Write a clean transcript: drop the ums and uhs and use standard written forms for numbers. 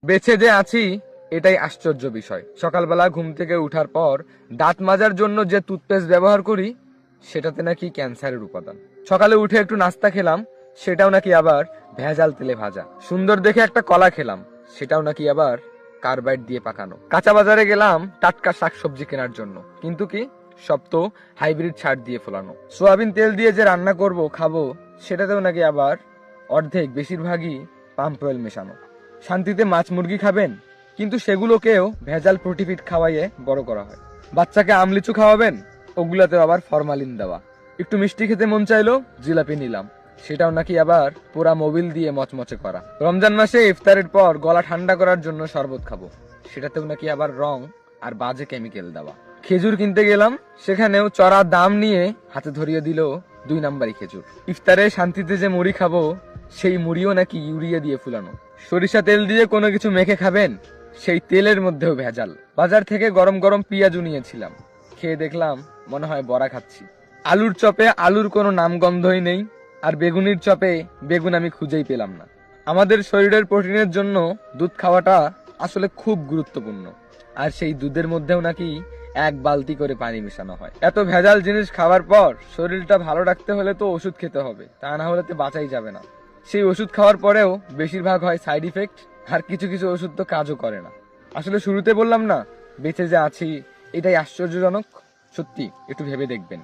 বেঁচে যে আছি এটাই আশ্চর্য বিষয়। সকালবেলা ঘুম থেকে উঠার পর দাঁত মাজার জন্য যে টুথপেস্ট ব্যবহার করি সেটাতে নাকি ক্যান্সারের উপাদান। সকালে উঠে একটু নাস্তা খেলাম, সেটাও নাকি আবার ভেজাল তেলে ভাজা। সুন্দর দেখে একটা কলা খেলাম, সেটাও নাকি আবার কার্বাইড দিয়ে পাকানো। কাঁচা বাজারে গেলাম টাটকা শাকসবজি কেনার জন্য, কিন্তু কি সব তো হাইব্রিড সার দিয়ে ফোলানো। সোয়াবিন তেল দিয়ে যে রান্না করব খাবো, সেটাতেও নাকি আবার অর্ধেক বেশিরভাগই পাম্প অয়েল মেশানো। শান্তিতে মাছ মুরগি খাবেন, কিন্তু সেগুলোকেও ভেজাল প্রোটিফিড খাওয়াইয়ে বড় করা হয়। বাচ্চাকে আমলিচু খাওয়াবেন, ওগুলাতেও আবার ফরমালিন দেওয়া। একটু মিষ্টি খেতে মন চাইলো, জিলাপি নিলাম, সেটাও নাকি আবার পুরা মোবিল দিয়ে মচমচে করা। রমজান মাসে ইফতারের পর গলা ঠান্ডা করার জন্য শরবত খাবো, সেটাতেও নাকি আবার রং আর বাজে কেমিক্যাল দেওয়া। খেজুর কিনতে গেলাম, সেখানেও চড়া দাম নিয়ে হাতে ধরিয়ে দিল 2 নাম্বারি খেজুর। ইফতারে শান্তিতে যে মুড়ি খাবো, সেই মুড়িও নাকি ইউরিয়া দিয়ে ফুলানো। সরিষা তেল দিয়ে কোনো কিছু মেখে খাবেন, সেই তেলের মধ্যেও ভেজাল। বাজার থেকে গরম গরম পেঁয়াজু নিয়েছিলাম, খেয়ে দেখলাম মনে হয় বড়া খাচ্ছি। আলুর চপে আলুর কোনো নামগন্ধই নেই, আর বেগুনির চপে বেগুন আমি খুঁজেই পেলাম না। আমাদের শরীরের প্রোটিনের জন্য দুধ খাওয়াটা আসলে খুব গুরুত্বপূর্ণ, আর সেই দুধের মধ্যেও নাকি 1 বালতি করে পানি মেশানো হয়। এত ভেজাল জিনিস খাওয়ার পর শরীরটা ভালো রাখতে হলে তো ওষুধ খেতে হবে, তা না হলে তো বাঁচাই যাবে না। সেই ওষুধ খাওয়ার পরেও বেশিরভাগ হয় সাইড ইফেক্ট, আর কিছু কিছু ওষুধ তো কাজও করে না। আসলে শুরুতে বললাম না, বেঁচে যে আছি এটাই আশ্চর্যজনক। সত্যি একটু ভেবে দেখবেন।